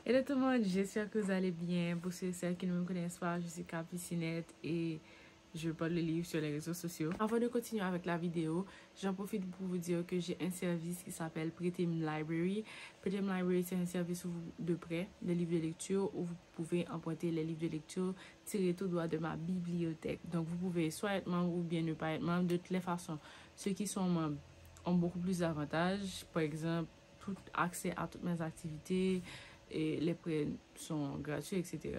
Hello tout le monde, j'espère que vous allez bien. Pour ceux et celles qui ne me connaissent pas, je suis Capucinette et je porte le livre sur les réseaux sociaux. Avant de continuer avec la vidéo, j'en profite pour vous dire que j'ai un service qui s'appelle Pretime Library. Pretime Library, c'est un service où vous, de prêt de livres de lecture où vous pouvez emprunter les livres de lecture tirés tout droit de ma bibliothèque. Donc vous pouvez soit être membre ou bien ne pas être membre. De toutes les façons, ceux qui sont membres ont beaucoup plus d'avantages. Par exemple, tout accès à toutes mes activités, et les prêts sont gratuits, etc.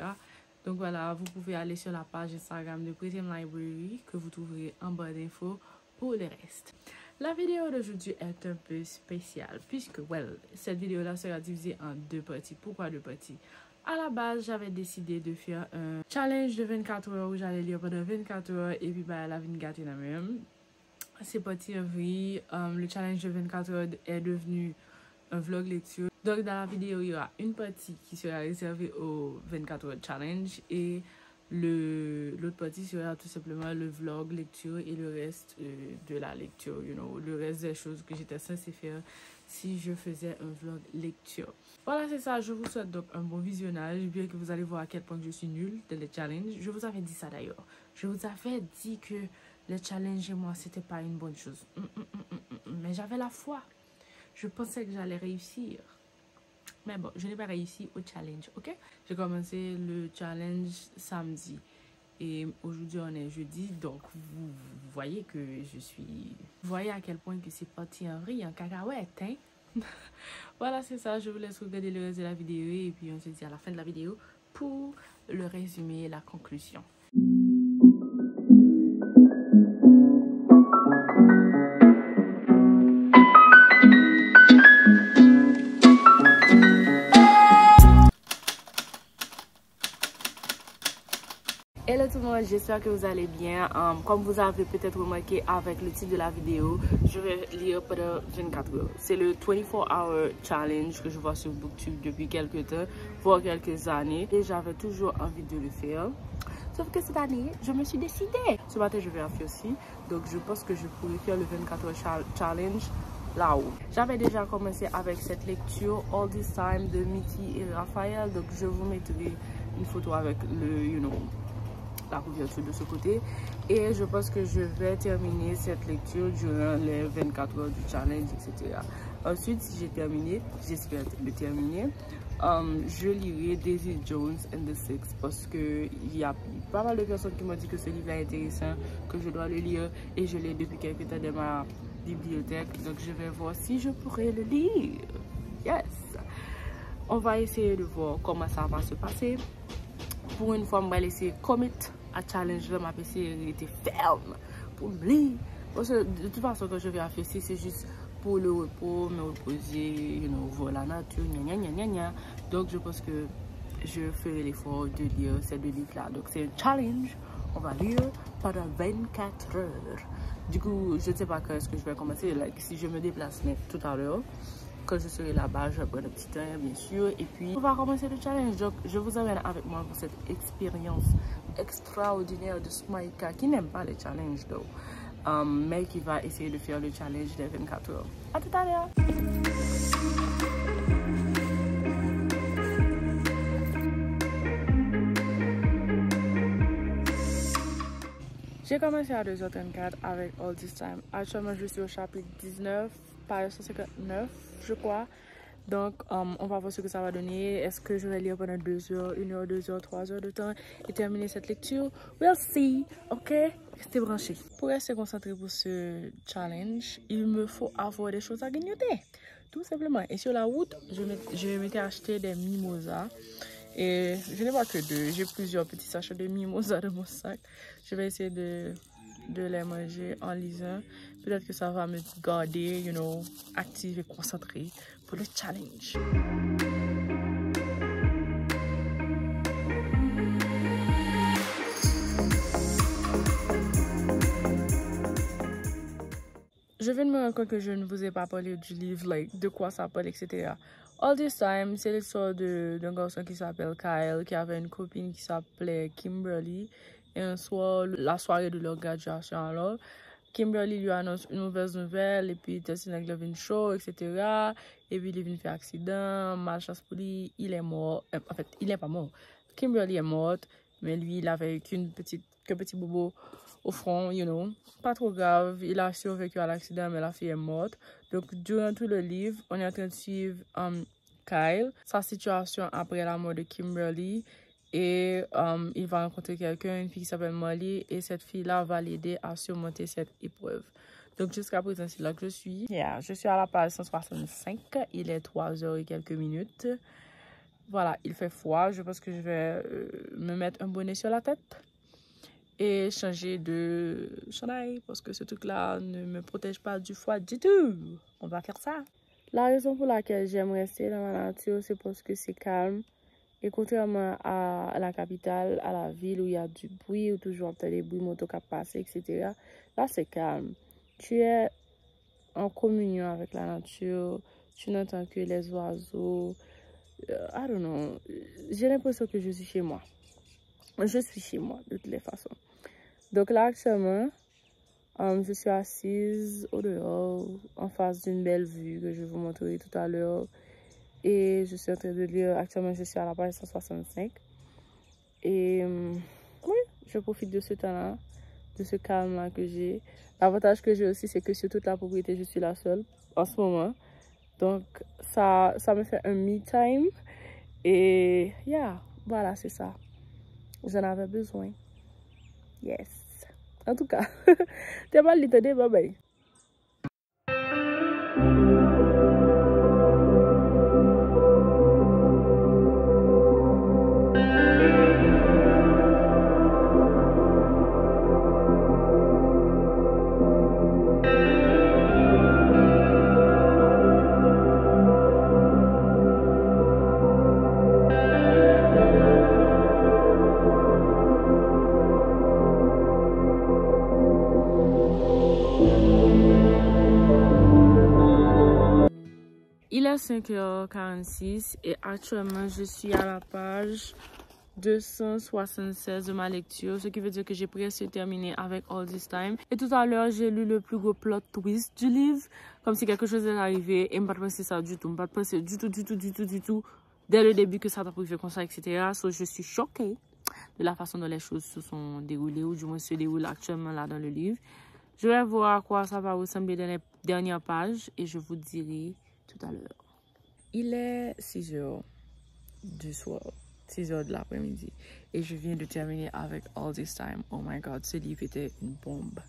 Donc voilà, vous pouvez aller sur la page Instagram de Pretime Library que vous trouverez en barre d'infos pour le reste. La vidéo d'aujourd'hui est un peu spéciale puisque, cette vidéo-là sera divisée en deux parties. Pourquoi deux parties? À la base, j'avais décidé de faire un challenge de 24 heures où j'allais lire pendant 24 heures et puis la vie de gâter la même. C'est parti en vrille. Le challenge de 24 heures est devenu un vlog lecture. Donc dans la vidéo, il y aura une partie qui sera réservée au 24 heures challenge et l'autre partie sera tout simplement le vlog lecture et le reste de la lecture, le reste des choses que j'étais censée faire si je faisais un vlog lecture. Voilà, c'est ça. Je vous souhaite donc un bon visionnage, bien que vous allez voir à quel point je suis nulle dans les challenges. Je vous avais dit ça d'ailleurs. Je vous avais dit que le challenge et moi, c'était pas une bonne chose. Mais j'avais la foi. Je pensais que j'allais réussir. Mais bon, je n'ai pas réussi au challenge, ok? J'ai commencé le challenge samedi. Et aujourd'hui, on est jeudi. Donc, vous voyez que je suis... Vous voyez à quel point que c'est parti en riz, en cacahuète, hein? Voilà, c'est ça. Je vous laisse regarder le reste de la vidéo. Et puis, on se dit à la fin de la vidéo pour le résumé et la conclusion. Hello tout le monde, j'espère que vous allez bien. Comme vous avez peut-être remarqué avec le titre de la vidéo, je vais lire pendant 24 heures. C'est le 24-hour challenge que je vois sur BookTube depuis quelques temps, voire quelques années. Et j'avais toujours envie de le faire. Sauf que cette année, je me suis décidée. Ce matin, je vais en faire aussi. Donc je pense que je pourrais faire le 24 heures challenge là-haut. J'avais déjà commencé avec cette lecture All This Time de Mickey et Raphaël. Donc je vous mettrai une photo avec la couverture de ce côté et je pense que je vais terminer cette lecture durant les 24 heures du challenge, etc. Ensuite, si j'ai terminé, j'espère le terminer, je lirai Daisy Jones and the Six parce que il y a pas mal de personnes qui m'ont dit que ce livre est intéressant, que je dois le lire et je l'ai depuis quelques temps dans ma bibliothèque, donc je vais voir si je pourrais le lire. Yes! On va essayer de voir comment ça va se passer. Pour une fois, je vais laisser commit à challenge de ma PC était ferme pour me lire. Parce que de toute façon, quand je vais à faire c'est juste pour le repos, me reposer, voir la nature, Donc, je pense que je ferai l'effort de lire ces deux livres-là. Donc, c'est un challenge. On va lire pendant 24 heures. Du coup, je ne sais pas quand est-ce que je vais commencer. Si je me déplace tout à l'heure, quand je serai là-bas, je vais prendre un petit temps, bien sûr. Et puis, on va commencer le challenge. Donc, je vous amène avec moi pour cette expérience extraordinaire de Smaïka, qui n'aime pas les challenges, mais qui va essayer de faire le challenge des 24 heures. À tout à l'heure! J'ai commencé à 2h34 avec All This Time. Actuellement, je suis au chapitre 19, page 159, je crois. Donc, on va voir ce que ça va donner. Est-ce que je vais lire pendant 2 heures, 1 heure, 2 heures, 3 heures de temps et terminer cette lecture? We'll see, ok? Restez branchés. Pour rester concentré pour ce challenge, il me faut avoir des choses à grignoter. Tout simplement. Et sur la route, je m'étais acheté des mimosas. Et je n'ai pas que 2, j'ai plusieurs petits sachets de mimosas dans mon sac. Je vais essayer de les manger en lisant. Peut-être que ça va me garder, active et concentrée pour le challenge. Je viens de me rendre compte que je ne vous ai pas parlé du livre, de quoi ça parle, etc. All This Time, c'est l'histoire d'un garçon qui s'appelle Kyle, qui avait une copine qui s'appelait Kimberly. Et un soir, la soirée de leur graduation, alors, Kimberly lui annonce une mauvaise nouvelle, et puis Justin Levin show, etc. Et puis il vient faire accident, malchance pour lui, il est mort. En fait, il n'est pas mort. Kimberly est morte, mais lui, il avait qu'un petit bobo au front, you know. Pas trop grave, il a survécu à l'accident, mais la fille est morte. Donc, durant tout le livre, on est en train de suivre Kyle, sa situation après la mort de Kimberly. Et il va rencontrer quelqu'un, une fille qui s'appelle Molly, et cette fille-là va l'aider à surmonter cette épreuve. Donc, jusqu'à présent, c'est là que je suis. Yeah, je suis à la page 165. Il est 3h et quelques minutes. Voilà, il fait froid. Je pense que je vais me mettre un bonnet sur la tête et changer de chandail parce que ce truc-là ne me protège pas du froid du tout. On va faire ça. La raison pour laquelle j'aime rester dans la nature, c'est parce que c'est calme. Et contrairement à la capitale, à la ville où il y a du bruit, où toujours des bruits motos qui passent, etc., là, c'est calme. Tu es en communion avec la nature, tu n'entends que les oiseaux. I don't know. J'ai l'impression que je suis chez moi. Je suis chez moi, de toutes les façons. Donc là, actuellement, je suis assise au dehors, en face d'une belle vue que je vais vous montrer tout à l'heure. Et je suis en train de lire, actuellement je suis à la page 165. Et oui, je profite de ce temps-là, de ce calme-là que j'ai. L'avantage que j'ai aussi, c'est que sur toute la propriété, je suis la seule en ce moment. Donc ça me fait un me time. Et yeah, voilà, c'est ça. J'en avais besoin. Yes. En tout cas, t'es mal litté, bye bye. Il est 5h46 et actuellement je suis à la page 276 de ma lecture, ce qui veut dire que j'ai presque terminé avec All This Time. Et tout à l'heure, j'ai lu le plus gros plot twist du livre, comme si quelque chose est arrivé et je ne pas penser ça du tout. Je ne pas penser du tout, dès le début que ça t'a privé comme ça, etc. So, je suis choquée de la façon dont les choses se sont déroulées, ou du moins se déroulent actuellement là dans le livre. Je vais voir à quoi ça va ressembler dans les dernières pages et je vous dirai tout à l'heure. Il est 6h du soir, 6h de l'après-midi, et je viens de terminer avec All This Time. Oh my god, ce livre était une bombe.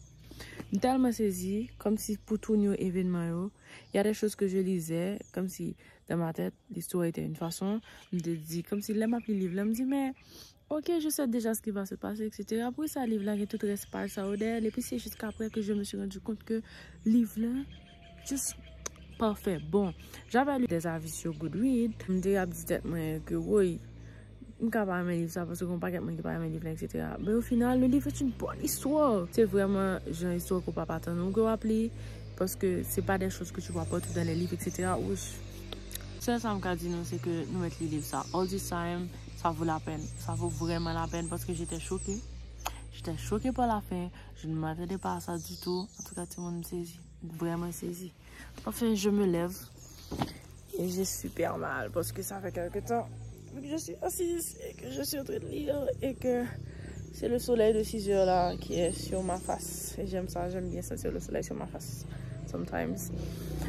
Tellement saisi, comme si pour tout nouveau événement, il y a des choses que je lisais, comme si dans ma tête, l'histoire était une façon de dire, comme si l'aime appelé le livre, me dit, mais ok, je sais déjà ce qui va se passer, etc. Après ça, le livre-là, il y a tout reste par ça au derrière, et puis c'est jusqu'après que je me suis rendu compte que le livre-là, juste parfait. Bon, j'avais lu des avis sur Goodreads. Je me disais peut-être que oui, je ne peux pas aimer livre ça parce qu'on ne peut pas aimer livre, etc. Mais au final, le livre est une bonne histoire. C'est vraiment une histoire qu'on ne peut pas attendre rappeler parce que ce n'est pas des choses que tu vois partout dans les livres, etc. Ça me dit, c'est que nous mettons les livres ça. All This Time, ça vaut la peine. Ça vaut vraiment la peine parce que j'étais choquée. J'étais choquée par la fin. Je ne m'attendais pas à ça du tout. En tout cas, tout le monde me saisit. Vraiment saisi. Enfin, je me lève et j'ai super mal parce que ça fait quelque temps que je suis assise et que je suis en train de lire et que c'est le soleil de 6h là qui est sur ma face. Et j'aime ça, j'aime bien sentir le soleil sur ma face. Sometimes.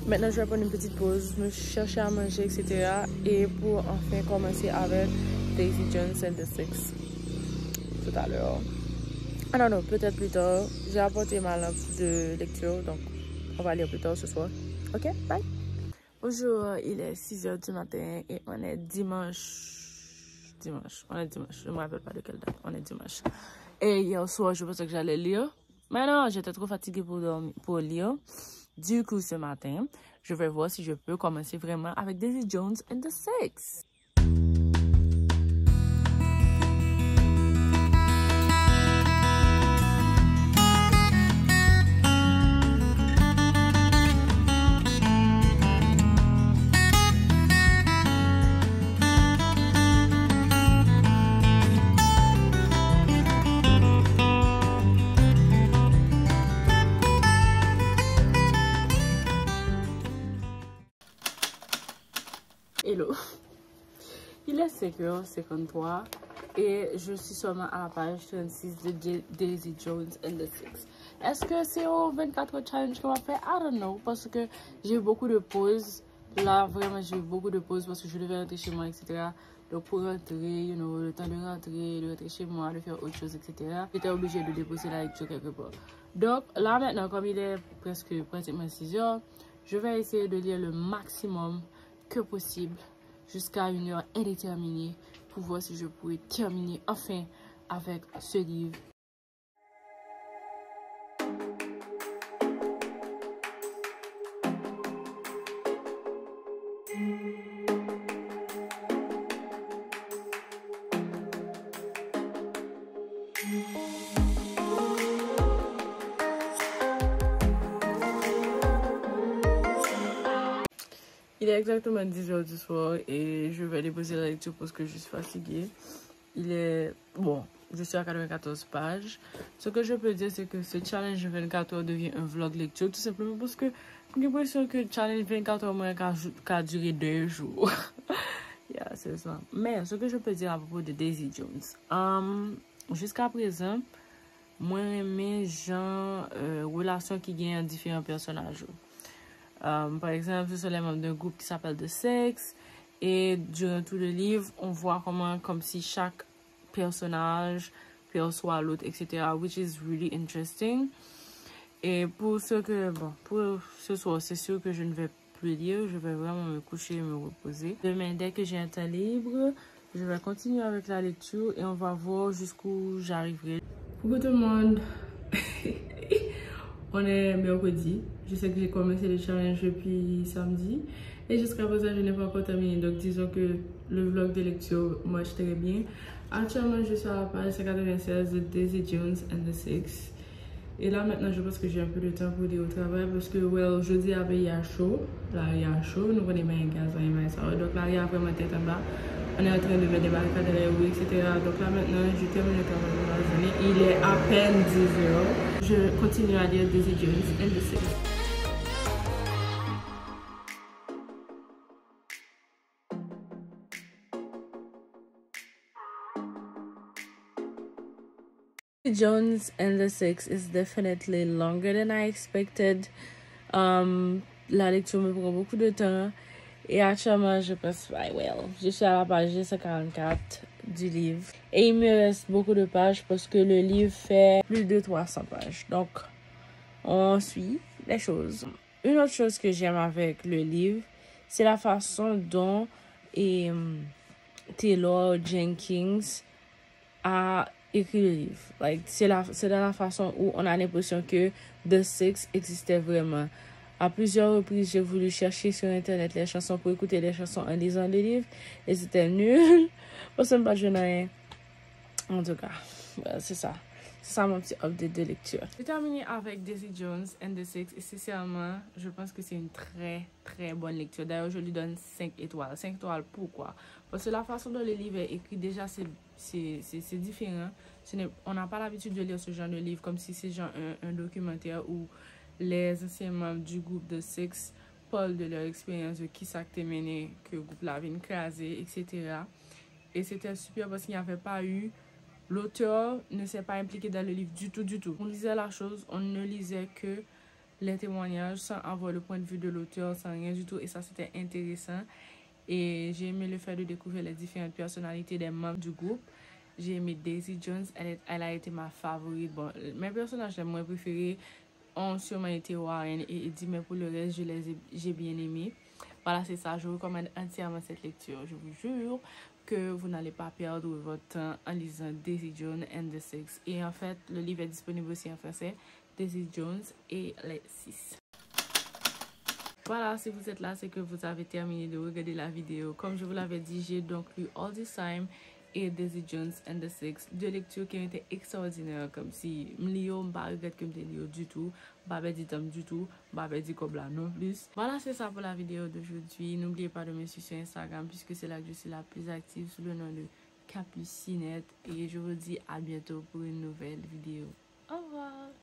Maintenant, je vais prendre une petite pause, me chercher à manger, etc. Et pour enfin commencer avec Daisy Jones and the Six tout à l'heure. Ah non, peut-être plus tard. J'ai apporté ma lampe de lecture, donc on va lire plus tard ce soir. Ok, bye. Bonjour, il est 6h du matin et on est dimanche. On est dimanche. Je ne me rappelle pas de quelle date. On est dimanche. Et hier soir, je pensais que j'allais lire. Mais non, j'étais trop fatiguée pour lire. Du coup, ce matin, je vais voir si je peux commencer vraiment avec Daisy Jones and the Six. 5h53 et je suis seulement à la page 36 de Daisy Jones and the Six. Est-ce que c'est au 24 challenge qu'on va faire? I don't know, parce que j'ai eu beaucoup de pauses. Là, vraiment, j'ai eu beaucoup de pauses parce que je devais rentrer chez moi, etc. Donc, pour rentrer, le temps de rentrer chez moi, de faire autre chose, etc. J'étais obligée de déposer la lecture quelque part. Donc, là, maintenant, comme il est pratiquement 6 heures, je vais essayer de lire le maximum que possible jusqu'à une heure indéterminée pour voir si je pourrais terminer enfin avec ce livre. Il est exactement 10h du soir et je vais déposer la lecture parce que je suis fatiguée. Il est... Bon, je suis à 94 pages. Ce que je peux dire, c'est que ce challenge 24 heures devient un vlog lecture, tout simplement parce que j'ai l'impression que le challenge 24 heures moins qu'à durer 2 jours. Yeah, c'est ça. Mais ce que je peux dire à propos de Daisy Jones, jusqu'à présent, moi j'aime genre relations qui gagnent différents personnages. Par exemple, ce sont les membres d'un groupe qui s'appelle The Six. Et durant tout le livre, on voit comment, comme si chaque personnage perçoit l'autre, etc. Which is really interesting. Et pour ce soir, c'est sûr que je ne vais plus lire. Je vais vraiment me coucher et me reposer. Demain, dès que j'ai un temps libre, je vais continuer avec la lecture et on va voir jusqu'où j'arriverai. Coucou tout le monde! On est mercredi. Je sais que j'ai commencé le challenge depuis samedi. Et jusqu'à présent, je n'ai pas encore terminé. Donc, disons que le vlog de lecture marche très bien. Actuellement, je suis à la page 96 de Daisy Jones and the Six. Et là, maintenant, je pense que j'ai un peu de temps pour aller au travail parce que, jeudi, il y a chaud. Là, il y a chaud. Nous connaissons un gaz, donc là, il y a vraiment tête en bas. On est en train de mettre des barricades dans les rues, etc. Donc là, maintenant, je termine le travail de la journée. Il est à peine 10h. Je continue à lire Daisy Jones and the Six. Jones and the Six is definitely longer than I expected. La lecture me prend beaucoup de temps. Et actuellement, je pense, je suis à la page 144 du livre. Et il me reste beaucoup de pages parce que le livre fait plus de 300 pages. Donc, on suit les choses. Une autre chose que j'aime avec le livre, c'est la façon dont Taylor Jenkins a écrit le livre. C'est dans la façon où on a l'impression que The Six existait vraiment. À plusieurs reprises, j'ai voulu chercher sur Internet les chansons pour écouter les chansons en lisant le livre. Et c'était nul. Parce que je n'ai rien. En tout cas, c'est ça. C'est ça mon petit update de lecture. J'ai terminé avec Daisy Jones and the Six. Et sincèrement, je pense que c'est une très, très bonne lecture. D'ailleurs, je lui donne 5 étoiles. 5 étoiles, pourquoi? Parce que la façon dont le livre est écrit, déjà, c'est différent. On n'a pas l'habitude de lire ce genre de livre comme si c'est genre un documentaire où les anciens membres du groupe de Six parlent de leur expérience, de qui ça a mené, que le groupe l'avait écrasé, etc. Et c'était super parce qu'il n'y avait pas eu... L'auteur ne s'est pas impliqué dans le livre du tout. On lisait la chose, on ne lisait que les témoignages sans avoir le point de vue de l'auteur, sans rien du tout. Et ça, c'était intéressant. Et j'ai aimé le fait de découvrir les différentes personnalités des membres du groupe. J'ai aimé Daisy Jones, elle a été ma favorite. Bon, mes personnages les moins préférés ont sûrement été Warren et Eddie, mais pour le reste, j'ai bien aimé. Voilà, c'est ça. Je recommande entièrement cette lecture. Je vous jure que vous n'allez pas perdre votre temps en lisant Daisy Jones and the Six. Et en fait, le livre est disponible aussi en français. Daisy Jones et les Six. Voilà, si vous êtes là, c'est que vous avez terminé de regarder la vidéo. Comme je vous l'avais dit, j'ai donc lu All This Time et Daisy Jones and the Six. Deux lectures qui ont été extraordinaires, comme si m'lio m'pas regrette que m'te lio du tout, m'pas dit tam du tout, m'pas dit comme là non plus. Voilà, c'est ça pour la vidéo d'aujourd'hui. N'oubliez pas de me suivre sur Instagram puisque c'est là que je suis la plus active sous le nom de Capucinette. Et je vous dis à bientôt pour une nouvelle vidéo. Au revoir!